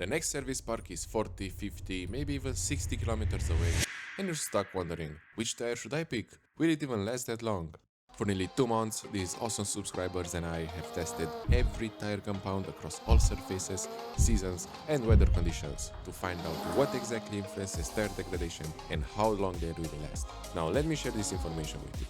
The next service park is 40, 50, maybe even 60 kilometers away, and you're stuck wondering, which tire should I pick? Will it even last that long? For nearly 2 months, these awesome subscribers and I have tested every tire compound across all surfaces, seasons, and weather conditions to find out what exactly influences tire degradation and how long they really last. Now let me share this information with you.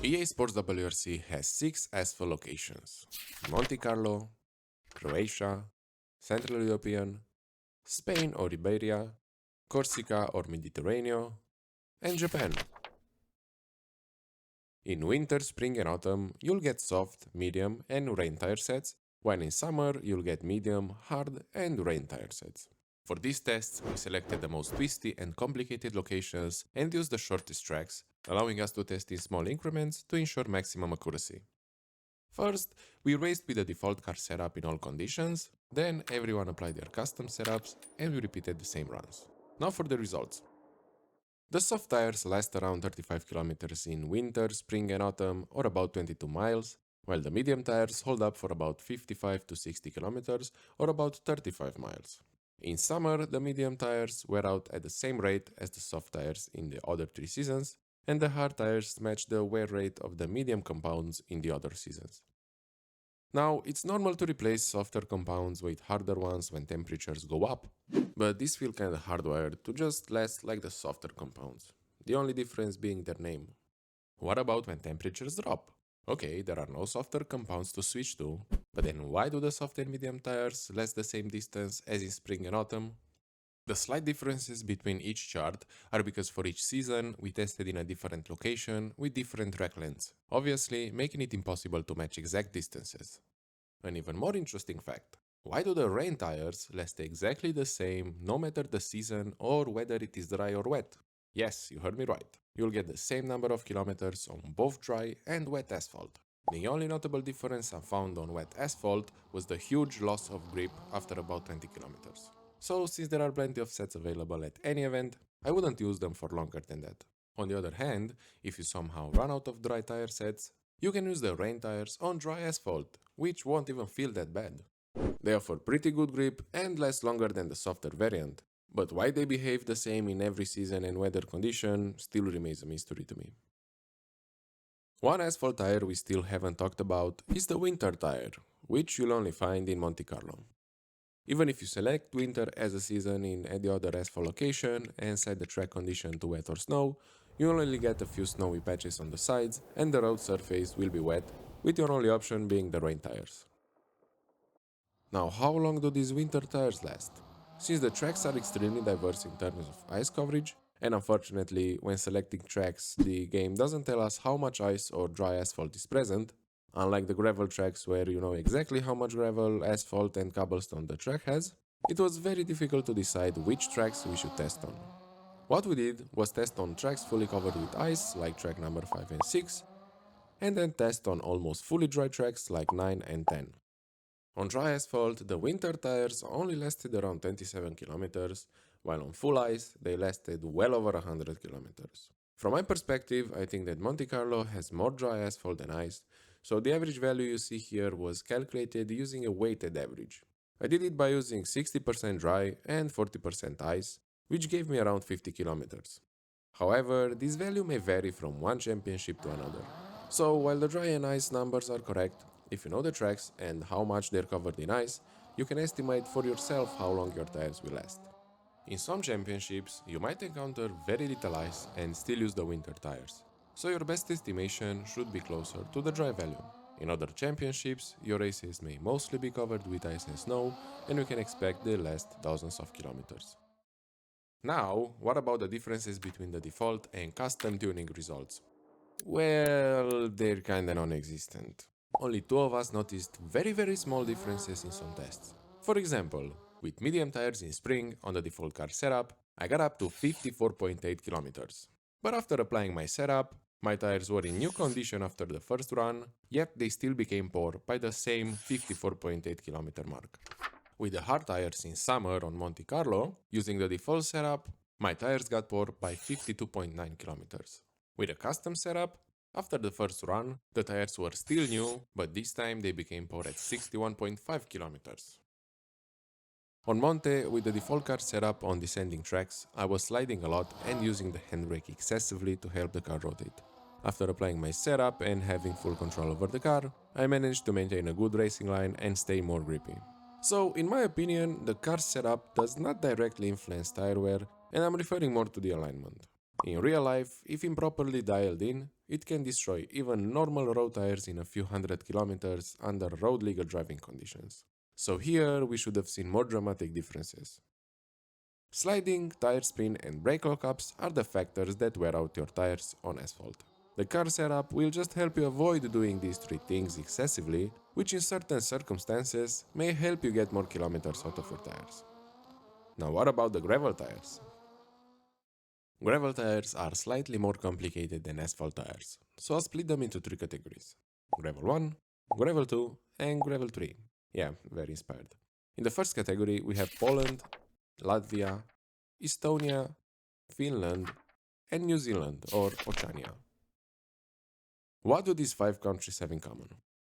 EA SPORTS WRC has 6 ASPHALT locations: Monte Carlo, Croatia, Central European, Spain or Iberia, Corsica or Mediterranean, and Japan. In winter, spring and autumn, you'll get soft, medium and rain tire sets, while in summer you'll get medium, hard and rain tire sets. For these tests, we selected the most twisty and complicated locations and used the shortest tracks, allowing us to test in small increments to ensure maximum accuracy. First, we raced with the default car setup in all conditions, then everyone applied their custom setups and we repeated the same runs. Now for the results. The soft tires last around 35 kilometers in winter, spring and autumn, or about 22 miles, while the medium tires hold up for about 55 to 60 kilometers, or about 35 miles. In summer, the medium tires wear out at the same rate as the soft tires in the other 3 seasons, and the hard tires match the wear rate of the medium compounds in the other seasons. Now, it's normal to replace softer compounds with harder ones when temperatures go up, but these feel kinda hardwired to just last like the softer compounds, the only difference being their name. What about when temperatures drop? Okay, there are no softer compounds to switch to, but then why do the soft and medium tires last the same distance as in spring and autumn? The slight differences between each chart are because for each season we tested in a different location with different track lengths, obviously making it impossible to match exact distances. An even more interesting fact: why do the rain tires last exactly the same no matter the season or whether it is dry or wet? Yes, you heard me right. You'll get the same number of kilometers on both dry and wet asphalt. The only notable difference I found on wet asphalt was the huge loss of grip after about 20 kilometers. So since there are plenty of sets available at any event, I wouldn't use them for longer than that. On the other hand, if you somehow run out of dry tire sets, you can use the rain tires on dry asphalt, which won't even feel that bad. They offer pretty good grip and last longer than the softer variant, but why they behave the same in every season and weather condition still remains a mystery to me. One asphalt tire we still haven't talked about is the winter tire, which you'll only find in Monte Carlo. Even if you select winter as a season in any other asphalt location and set the track condition to wet or snow, you will only get a few snowy patches on the sides and the road surface will be wet, with your only option being the rain tires. Now, how long do these winter tires last? Since the tracks are extremely diverse in terms of ice coverage, and unfortunately, when selecting tracks, the game doesn't tell us how much ice or dry asphalt is present, unlike the gravel tracks where you know exactly how much gravel, asphalt and cobblestone the track has, it was very difficult to decide which tracks we should test on. What we did was test on tracks fully covered with ice, like track number 5 and 6, and then test on almost fully dry tracks like 9 and 10. On dry asphalt, the winter tires only lasted around 27 kilometers, while on full ice, they lasted well over 100 kilometers. From my perspective, I think that Monte Carlo has more dry asphalt than ice, so the average value you see here was calculated using a weighted average. I did it by using 60% dry and 40% ice, which gave me around 50 kilometers. However, this value may vary from one championship to another. So while the dry and ice numbers are correct, if you know the tracks and how much they're covered in ice, you can estimate for yourself how long your tires will last. In some championships, you might encounter very little ice and still use the winter tires, so your best estimation should be closer to the dry value. In other championships, your races may mostly be covered with ice and snow, and you can expect they last thousands of kilometers. Now, what about the differences between the default and custom tuning results? Well, they're kinda non-existent. Only 2 of us noticed very small differences in some tests. For example, with medium tires in spring on the default car setup, I got up to 54.8 kilometers. But after applying my setup, my tires were in new condition after the first run, yet they still became poor by the same 54.8 kilometer mark. With the hard tires in summer on Monte Carlo, using the default setup, my tires got poor by 52.9 kilometers. With a custom setup, After the first run, the tires were still new, but this time they became powered at 61.5 kilometers. On Monte, with the default car setup on descending tracks, I was sliding a lot and using the handbrake excessively to help the car rotate. After applying my setup and having full control over the car, I managed to maintain a good racing line and stay more grippy. So, in my opinion, the car setup does not directly influence tire wear, and I'm referring more to the alignment. In real life, if improperly dialed in, it can destroy even normal road tires in a few hundred kilometers under road legal driving conditions. So here we should have seen more dramatic differences. Sliding, tire spin and brake lockups are the factors that wear out your tires on asphalt. The car setup will just help you avoid doing these three things excessively, which in certain circumstances may help you get more kilometers out of your tires. Now what about the gravel tires? Gravel tires are slightly more complicated than asphalt tires, so I'll split them into three categories: Gravel 1, Gravel 2 and Gravel 3. Yeah, very inspired. In the first category we have Poland, Latvia, Estonia, Finland and New Zealand or Oceania. What do these 5 countries have in common?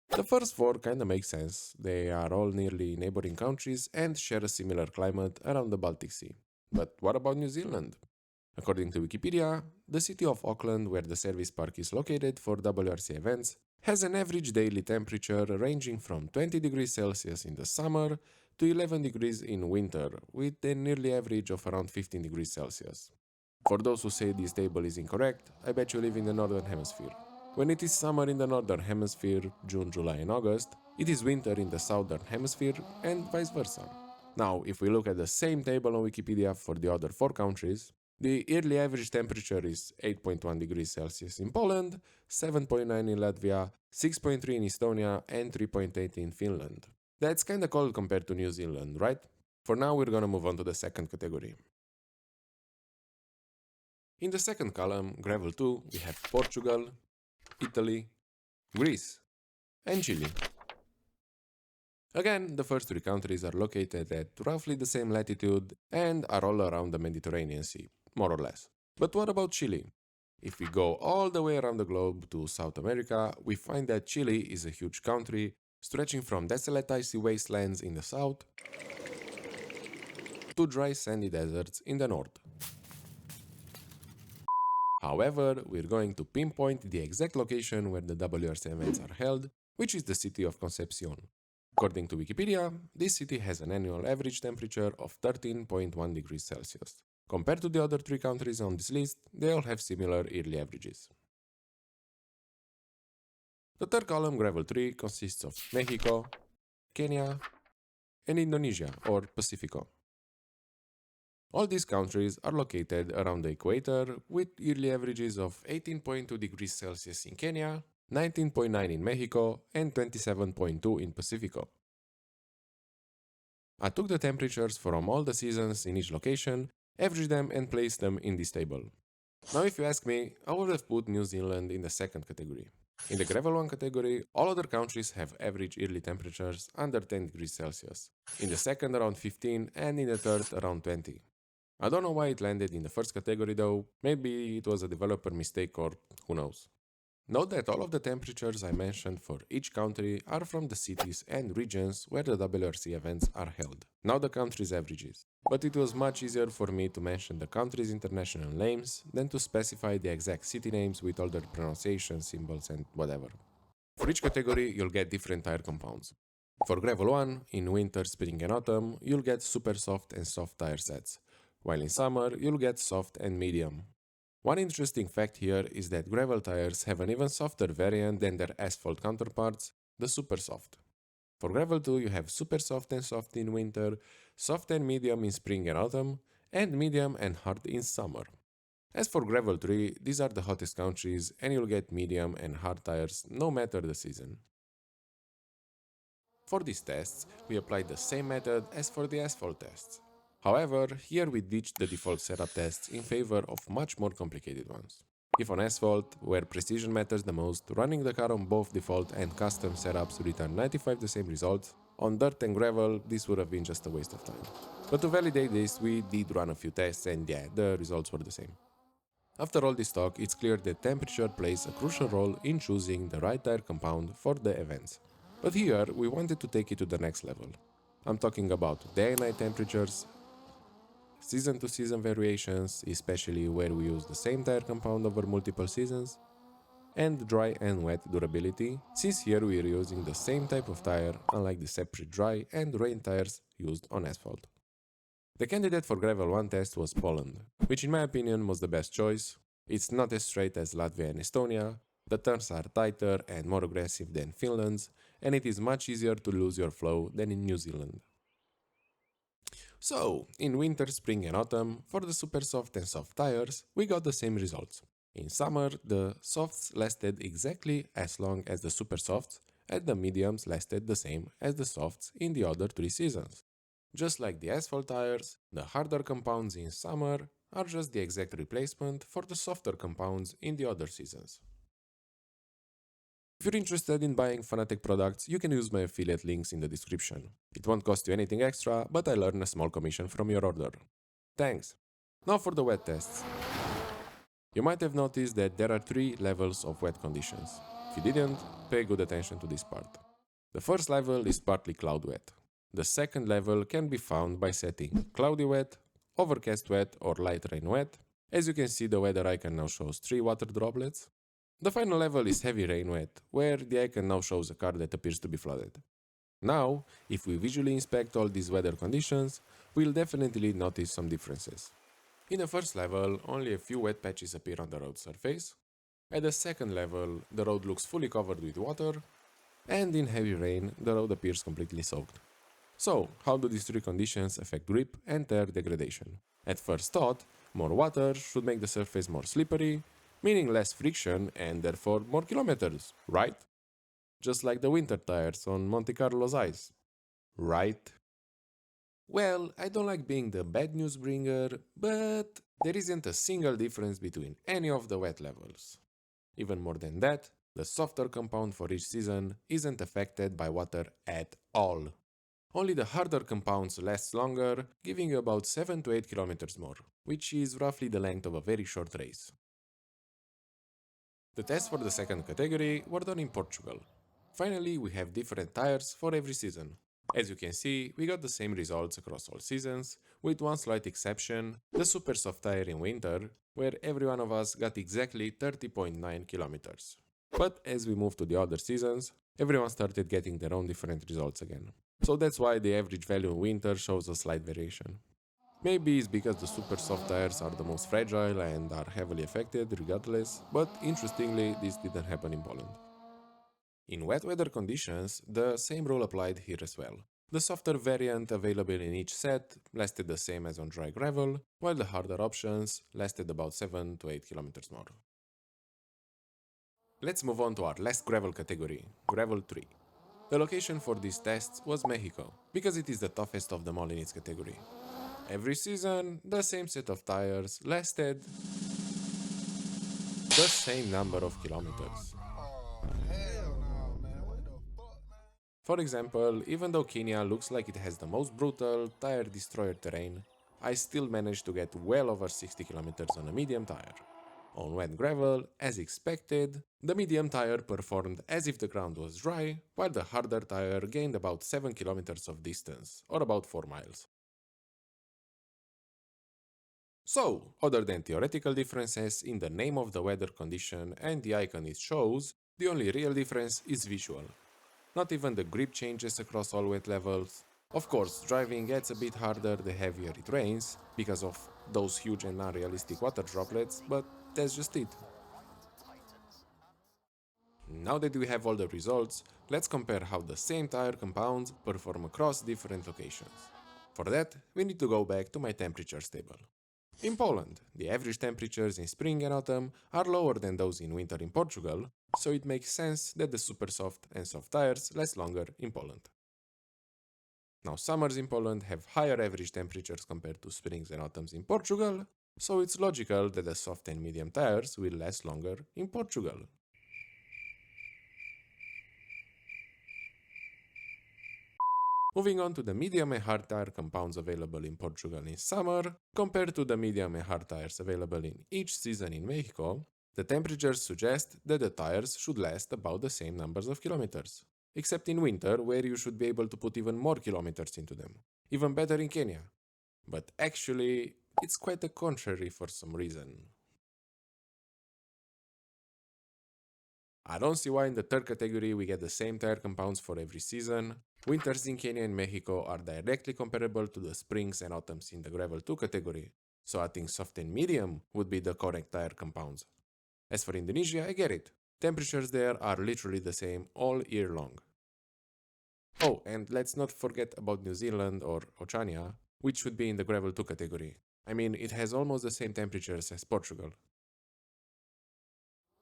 The first 4 kinda make sense. They are all nearly neighboring countries and share a similar climate around the Baltic Sea. But what about New Zealand? According to Wikipedia, the city of Auckland, where the service park is located for WRC events, has an average daily temperature ranging from 20 degrees Celsius in the summer to 11 degrees in winter, with a nearly average of around 15 degrees Celsius. For those who say this table is incorrect, I bet you live in the Northern Hemisphere. When it is summer in the Northern Hemisphere, June, July and August, it is winter in the Southern Hemisphere and vice versa. Now, if we look at the same table on Wikipedia for the other 4 countries, the yearly average temperature is 8.1 degrees Celsius in Poland, 7.9 in Latvia, 6.3 in Estonia and 3.8 in Finland. That's kinda cold compared to New Zealand, right? For now we're gonna move on to the second category. In the second column, Gravel 2, we have Portugal, Italy, Greece and Chile. Again, the first 3 countries are located at roughly the same latitude and are all around the Mediterranean Sea, more or less. But what about Chile? If we go all the way around the globe to South America, we find that Chile is a huge country, stretching from desolate icy wastelands in the south to dry sandy deserts in the north. However, we're going to pinpoint the exact location where the WRC events are held, which is the city of Concepcion. According to Wikipedia, this city has an annual average temperature of 13.1 degrees Celsius. Compared to the other 3 countries on this list, they all have similar yearly averages. The third column, Gravel 3, consists of Mexico, Kenya, and Indonesia, or Pacifico. All these countries are located around the equator, with yearly averages of 18.2 degrees Celsius in Kenya, 19.9 in Mexico, and 27.2 in Pacifico. I took the temperatures from all the seasons in each location, averaged them and placed them in this table. Now if you ask me, I would have put New Zealand in the second category. In the Gravel 1 category, all other countries have average yearly temperatures under 10 degrees Celsius. In the second around 15 and in the third around 20. I don't know why it landed in the first category though, maybe it was a developer mistake or who knows. Note that all of the temperatures I mentioned for each country are from the cities and regions where the WRC events are held, not the country's averages. But it was much easier for me to mention the country's international names than to specify the exact city names with all their pronunciation symbols and whatever. For each category, you'll get different tire compounds. For Gravel 1, in winter, spring and autumn, you'll get super soft and soft tire sets, while in summer, you'll get soft and medium. One interesting fact here is that gravel tires have an even softer variant than their asphalt counterparts, the super soft. For Gravel 2 you have super soft and soft in winter, soft and medium in spring and autumn, and medium and hard in summer. As for Gravel 3, these are the hottest countries and you'll get medium and hard tires no matter the season. For these tests, we applied the same method as for the asphalt tests. However, here we ditched the default setup tests in favor of much more complicated ones. If on asphalt, where precision matters the most, running the car on both default and custom setups return 95 the same results, on dirt and gravel this would have been just a waste of time. But to validate this, we did run a few tests and yeah, the results were the same. After all this talk, it's clear that temperature plays a crucial role in choosing the right tire compound for the events. But here, we wanted to take it to the next level. I'm talking about day and night temperatures, season to season variations, especially where we use the same tire compound over multiple seasons, and dry and wet durability, since here we are using the same type of tire unlike the separate dry and rain tires used on asphalt. The candidate for Gravel 1 test was Poland, which in my opinion was the best choice. It's not as straight as Latvia and Estonia, the turns are tighter and more aggressive than Finland's, and it is much easier to lose your flow than in New Zealand. So, in winter, spring and autumn, for the super soft and soft tires, we got the same results. In summer, the softs lasted exactly as long as the super softs, and the mediums lasted the same as the softs in the other 3 seasons. Just like the asphalt tires, the harder compounds in summer are just the exact replacement for the softer compounds in the other seasons. If you're interested in buying Fanatec products, you can use my affiliate links in the description. It won't cost you anything extra, but I earn a small commission from your order. Thanks! Now for the wet tests. You might have noticed that there are 3 levels of wet conditions. If you didn't, pay good attention to this part. The first level is partly cloud wet. The second level can be found by setting cloudy wet, overcast wet or light rain wet. As you can see, the weather icon now shows 3 water droplets. The final level is heavy rain wet, where the icon now shows a car that appears to be flooded. Now, if we visually inspect all these weather conditions, we'll definitely notice some differences. In the first level, only a few wet patches appear on the road surface. At the second level, the road looks fully covered with water, and in heavy rain, the road appears completely soaked. So, how do these 3 conditions affect grip and tire degradation? At first thought, more water should make the surface more slippery, meaning less friction and therefore more kilometers, right? Just like the winter tires on Monte Carlo's ice, right? Well, I don't like being the bad news bringer, but there isn't a single difference between any of the wet levels. Even more than that, the softer compound for each season isn't affected by water at all. Only the harder compounds last longer, giving you about 7 to 8 kilometers more, which is roughly the length of a very short race. The tests for the second category were done in Portugal. Finally, we have different tires for every season. As you can see, we got the same results across all seasons, with one slight exception, the super soft tire in winter, where every one of us got exactly 30.9 kilometers. But as we moved to the other seasons, everyone started getting their own different results again. So that's why the average value in winter shows a slight variation. Maybe it's because the super soft tires are the most fragile and are heavily affected regardless, but interestingly, this didn't happen in Poland. In wet weather conditions, the same rule applied here as well. The softer variant available in each set lasted the same as on dry gravel, while the harder options lasted about 7 to 8 kilometers more. Let's move on to our last gravel category, Gravel 3. The location for these tests was Mexico, because it is the toughest of them all in its category. Every season, the same set of tires lasted the same number of kilometers. For example, even though Kenya looks like it has the most brutal tire destroyer terrain, I still managed to get well over 60 kilometers on a medium tire. On wet gravel, as expected, the medium tire performed as if the ground was dry, while the harder tire gained about 7 kilometers of distance, or about 4 miles. So, other than theoretical differences in the name of the weather condition and the icon it shows, the only real difference is visual. Not even the grip changes across all wet levels. Of course, driving gets a bit harder the heavier it rains, because of those huge and unrealistic water droplets, but that's just it. Now that we have all the results, let's compare how the same tire compounds perform across different locations. For that, we need to go back to my temperatures table. In Poland, the average temperatures in spring and autumn are lower than those in winter in Portugal, so it makes sense that the super soft and soft tires last longer in Poland. Now, summers in Poland have higher average temperatures compared to springs and autumns in Portugal, so it's logical that the soft and medium tires will last longer in Portugal. Moving on to the medium and hard tire compounds available in Portugal in summer, compared to the medium and hard tires available in each season in Mexico, the temperatures suggest that the tires should last about the same numbers of kilometers. Except in winter, where you should be able to put even more kilometers into them. Even better in Kenya. But actually, it's quite the contrary for some reason. I don't see why in the third category we get the same tire compounds for every season. Winters in Kenya and Mexico are directly comparable to the springs and autumns in the gravel 2 category, so I think soft and medium would be the correct tire compounds. As for Indonesia, I get it. Temperatures there are literally the same all year long. Oh, and let's not forget about New Zealand or Oceania, which should be in the gravel 2 category. I mean, it has almost the same temperatures as Portugal.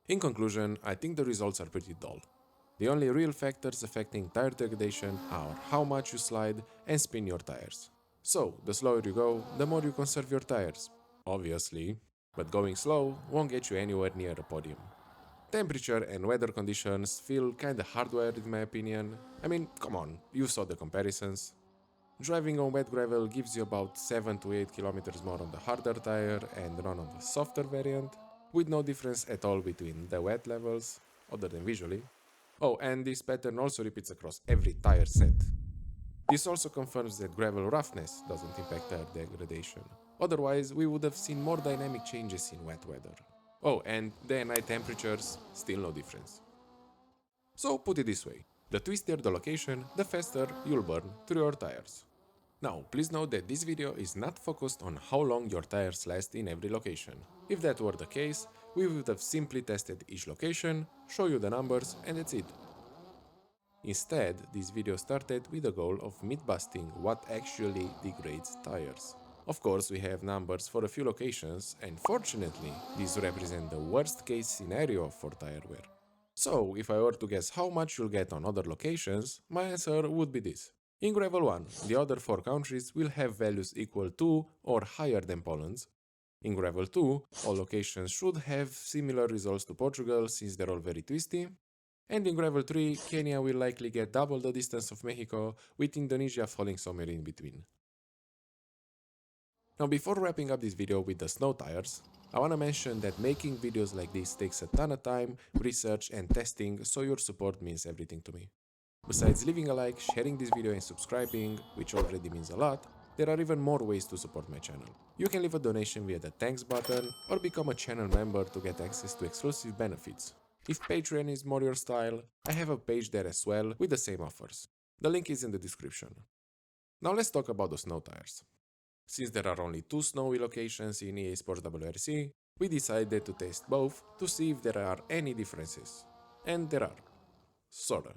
In conclusion, I think the results are pretty dull. The only real factors affecting tire degradation are how much you slide and spin your tires. So, the slower you go, the more you conserve your tires. Obviously, but going slow won't get you anywhere near a podium. Temperature and weather conditions feel kinda hardwired in my opinion. I mean, come on, you saw the comparisons. Driving on wet gravel gives you about 7 to 8 kilometers more on the harder tire and run on the softer variant, with no difference at all between the wet levels, other than visually. Oh, and this pattern also repeats across every tire set. This also confirms that gravel roughness doesn't impact tire degradation. Otherwise, we would have seen more dynamic changes in wet weather. Oh, and day and night temperatures, still no difference. So put it this way, the twistier the location, the faster you'll burn through your tires. Now, please note that this video is not focused on how long your tires last in every location. If that were the case, we would have simply tested each location, show you the numbers, and that's it. Instead, this video started with the goal of myth-busting what actually degrades tires. Of course, we have numbers for a few locations, and fortunately, these represent the worst case scenario for tire wear. So, if I were to guess how much you'll get on other locations, my answer would be this. In Gravel 1, the other 4 countries will have values equal to or higher than Poland's. In Gravel 2, all locations should have similar results to Portugal since they're all very twisty. And in Gravel 3, Kenya will likely get double the distance of Mexico, with Indonesia falling somewhere in between. Now, before wrapping up this video with the snow tires, I wanna mention that making videos like this takes a ton of time, research and testing, so your support means everything to me. Besides leaving a like, sharing this video and subscribing, which already means a lot, there are even more ways to support my channel. You can leave a donation via the thanks button or become a channel member to get access to exclusive benefits. If Patreon is more your style, I have a page there as well with the same offers. The link is in the description. Now let's talk about the snow tires. Since there are only 2 snowy locations in EA SPORTS WRC, we decided to test both to see if there are any differences. And there are. Sorta.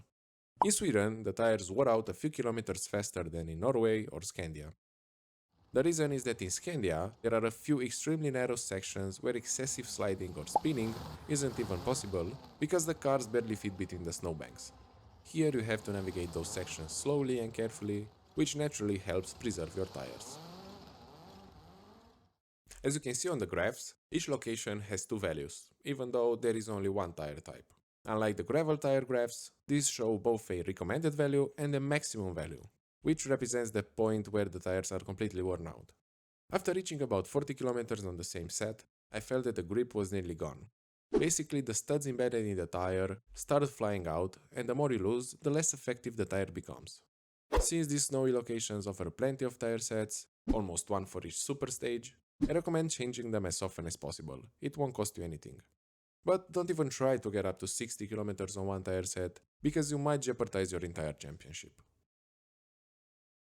In Sweden, the tires wore out a few kilometers faster than in Norway or Scandia. The reason is that in Scandia, there are a few extremely narrow sections where excessive sliding or spinning isn't even possible because the cars barely fit between the snowbanks. Here you have to navigate those sections slowly and carefully, which naturally helps preserve your tires. As you can see on the graphs, each location has 2 values, even though there is only one tire type. Unlike the gravel tire graphs, these show both a recommended value and a maximum value, which represents the point where the tires are completely worn out. After reaching about 40 kilometers on the same set, I felt that the grip was nearly gone. Basically, the studs embedded in the tire started flying out, and the more you lose, the less effective the tire becomes. Since these snowy locations offer plenty of tire sets, almost one for each super stage, I recommend changing them as often as possible. It won't cost you anything. But don't even try to get up to 60 kilometers on one tire set, because you might jeopardize your entire championship.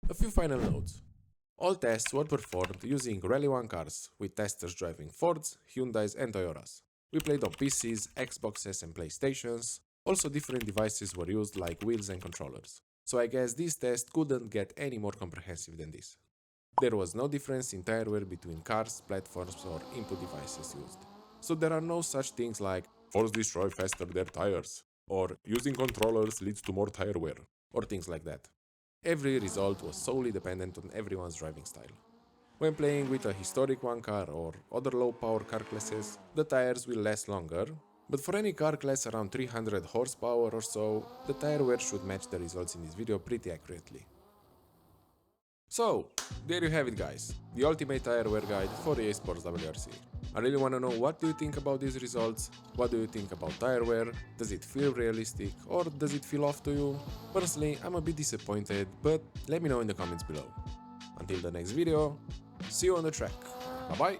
A few final notes. All tests were performed using Rally 1 cars, with testers driving Fords, Hyundais and Toyotas. We played on PCs, Xboxes and PlayStations, also different devices were used like wheels and controllers. So I guess this test couldn't get any more comprehensive than this. There was no difference in tire wear between cars, platforms or input devices used. So there are no such things like Fords destroy faster their tires, or using controllers leads to more tire wear, or things like that. Every result was solely dependent on everyone's driving style. When playing with a historic 1 car or other low power car classes, the tires will last longer, but for any car class around 300 horsepower or so, the tire wear should match the results in this video pretty accurately. So, there you have it guys, the ultimate tire wear guide for EA SPORTS WRC. I really wanna know what do you think about these results, what do you think about tire wear, does it feel realistic or does it feel off to you? Personally, I'm a bit disappointed, but let me know in the comments below. Until the next video, see you on the track, bye bye!